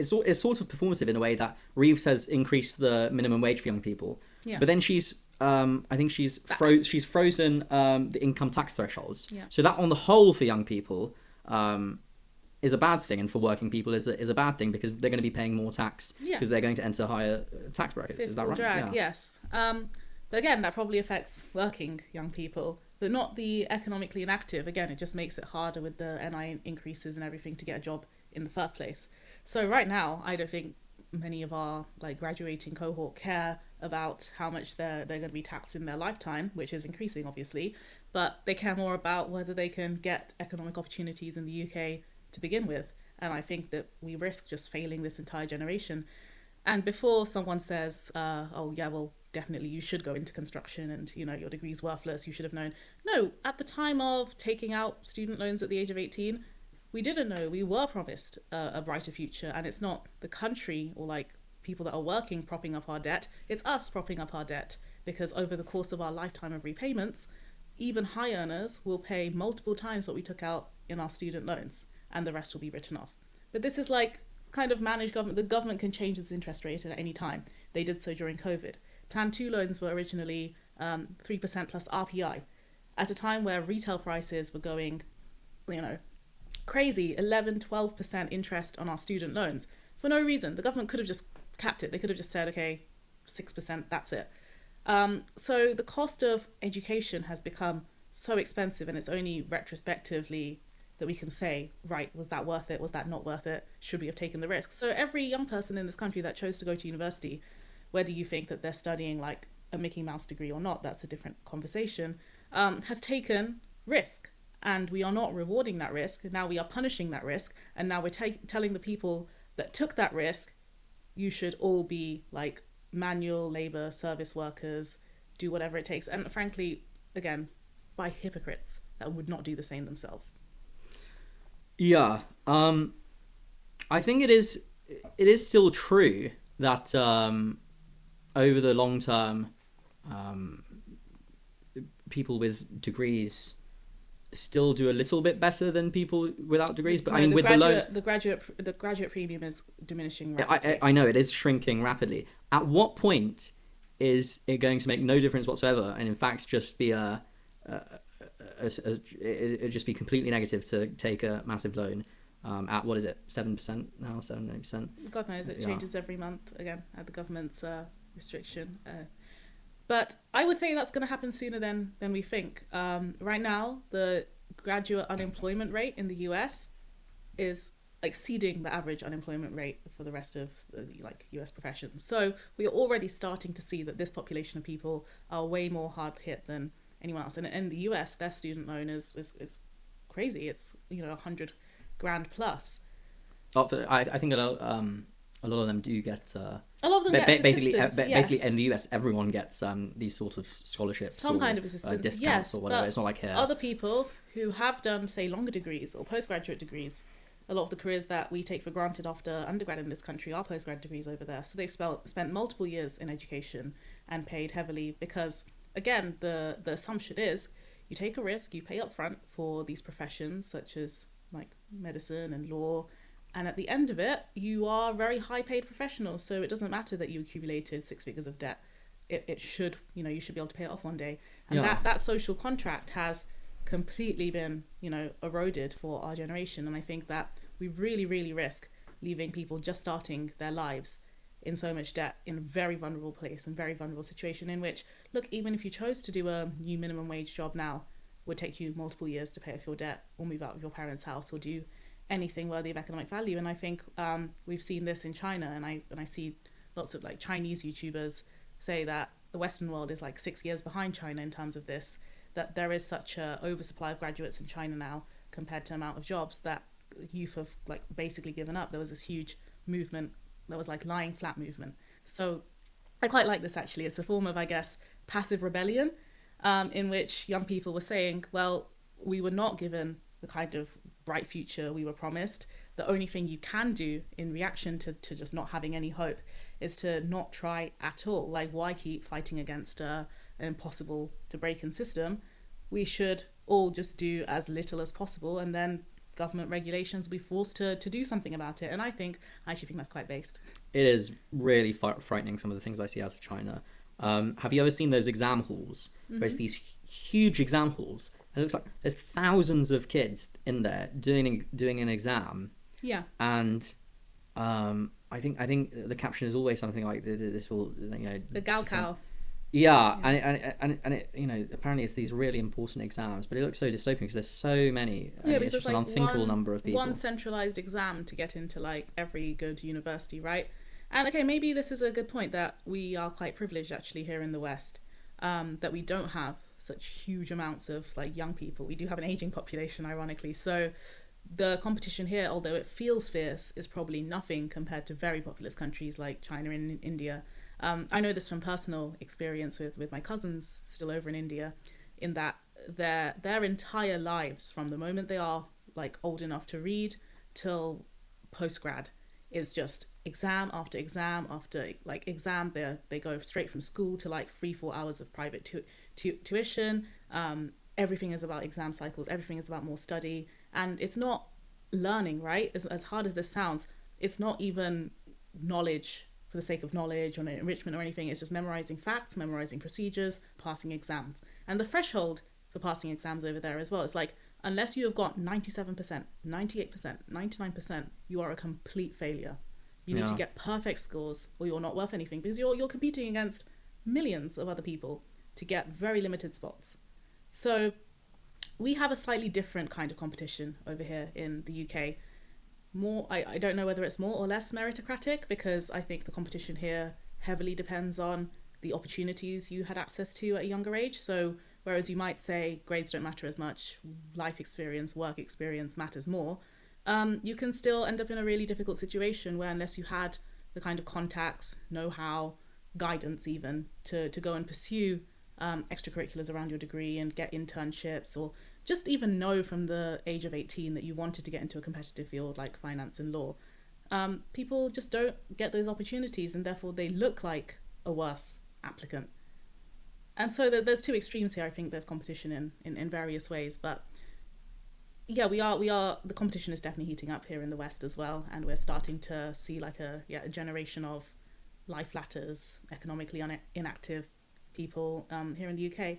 it's sort of performative in a way that Reeves has increased the minimum wage for young people, but then she's I think she's frozen the income tax thresholds. Yeah. So that on the whole for young people is a bad thing, and for working people is a bad thing, because they're going to be paying more tax because they're going to enter higher tax brackets. Fiscal is that right? drag, yes. But again, that probably affects working young people, but not the economically inactive. Again, it just makes it harder with the NI increases and everything to get a job in the first place. So right now, I don't think many of our like graduating cohort care about how much they're going to be taxed in their lifetime, which is increasing obviously, but they care more about whether they can get economic opportunities in the UK to begin with. And I think that we risk just failing this entire generation. And before someone says, oh yeah, well, definitely you should go into construction and, you know, your degree's worthless, you should have known. No, at the time of taking out student loans at the age of 18, we didn't know. We were promised a brighter future, and it's not the country or like people that are working propping up our debt, it's us propping up our debt, because over the course of our lifetime of repayments, even high earners will pay multiple times what we took out in our student loans, and the rest will be written off. But this is like kind of managed government. The government can change its interest rate at any time. They did so during COVID. Plan 2 loans were originally 3% plus RPI at a time where retail prices were going, you know, crazy, 11-12% interest on our student loans for no reason. The government could have just capped it. They could have just said, okay, 6%, that's it. So the cost of education has become so expensive, and it's only retrospectively that we can say, right, was that worth it? Was that not worth it? Should we have taken the risk? So every young person in this country that chose to go to university, whether you think that they're studying like a Mickey Mouse degree or not, that's a different conversation, has taken risk. And we are not rewarding that risk. Now we are punishing that risk. And now we're telling the people that took that risk, you should all be like manual labor service workers, do whatever it takes. And frankly, again, by hypocrites that would not do the same themselves. Yeah. I think it is still true that over the long term, people with degrees still do a little bit better than people without degrees, but I mean, with the graduate premium is diminishing rapidly. I know it is shrinking rapidly. At what point is it going to make no difference whatsoever, and in fact just be it'd just be completely negative to take a massive loan at, what is it, 7% now, 7-8%? God knows, it changes every month again at the government's restriction. But I would say that's going to happen sooner than we think. Right now, the graduate unemployment rate in the US is exceeding the average unemployment rate for the rest of the like US professions. So we are already starting to see that this population of people are way more hard hit than anyone else. And in the US, their student loan is crazy. It's, you know, $100,000 plus. I think a lot of them do get. A lot of them get assistance. Basically, in the US, everyone gets these sort of scholarships, some kind of assistance, discounts or whatever. It's not like here. Other people who have done, say, longer degrees or postgraduate degrees, a lot of the careers that we take for granted after undergrad in this country are postgrad degrees over there. So they've spent multiple years in education and paid heavily because, again, the assumption is you take a risk, you pay up front for these professions such as like medicine and law, and at the end of it, you are very high paid professionals. So it doesn't matter that you accumulated 6 figures of debt. It should, you know, you should be able to pay it off one day. And that social contract has completely been, you know, eroded for our generation. And I think that we really, really risk leaving people just starting their lives in so much debt in a very vulnerable place and very vulnerable situation in which, look, even if you chose to do a new minimum wage job now, would take you multiple years to pay off your debt or move out of your parents' house or do anything worthy of economic value. And I think we've seen this in China, and I see lots of like Chinese YouTubers say that the Western world is like 6 years behind China in terms of this, that there is such a oversupply of graduates in China now compared to amount of jobs that youth have like basically given up. There was this huge movement that was like lying flat movement. So I quite like this actually. It's a form of, I guess, passive rebellion in which young people were saying, well, we were not given the kind of bright future we were promised. The only thing you can do in reaction to just not having any hope is to not try at all. Like, why keep fighting against an impossible to break in system? We should all just do as little as possible, and then government regulations will be forced to do something about it. And I actually think that's quite based. It is really frightening, some of the things I see out of China. Have you ever seen those exam halls? Where it's these huge exam halls. And it looks like there's thousands of kids in there doing an exam. Yeah. And I think the caption is always something like, this will, the Gaokao. Yeah, and it, apparently it's these really important exams, but it looks so dystopian because there's so many. It's just an unthinkable number of people. One centralized exam to get into like every good university, right? And okay, maybe this is a good point that we are quite privileged actually here in the West, that we don't have such huge amounts of like young people. We do have an aging population, ironically. So the competition here, although it feels fierce, is probably nothing compared to very populous countries like China and India. I know this from personal experience with my cousins still over in India, in that their entire lives, from the moment they are like old enough to read till post-grad, is just exam after exam after like exam. They go straight from school to like 3-4 hours of private tuition. Everything is about exam cycles. Everything is about more study. And it's not learning, right? As hard as this sounds, it's not even knowledge for the sake of knowledge or enrichment or anything. It's just memorizing facts, memorizing procedures, passing exams. And the threshold for passing exams over there as well is like, unless you have got 97%, 98%, 99%, you are a complete failure. You need to get perfect scores or you're not worth anything, because you're competing against millions of other people to get very limited spots. So we have a slightly different kind of competition over here in the UK. I don't know whether it's more or less meritocratic, because I think the competition here heavily depends on the opportunities you had access to at a younger age. So whereas you might say grades don't matter as much, life experience, work experience matters more, you can still end up in a really difficult situation where unless you had the kind of contacts, know-how, guidance even, to go and pursue extracurriculars around your degree and get internships, or just even know from the age of 18 that you wanted to get into a competitive field like finance and law, people just don't get those opportunities, and therefore they look like a worse applicant. And so there's two extremes here. I think there's competition in various ways, but yeah, we are the competition is definitely heating up here in the West as well, and we're starting to see like a generation of life latters, economically inactive people here in the UK.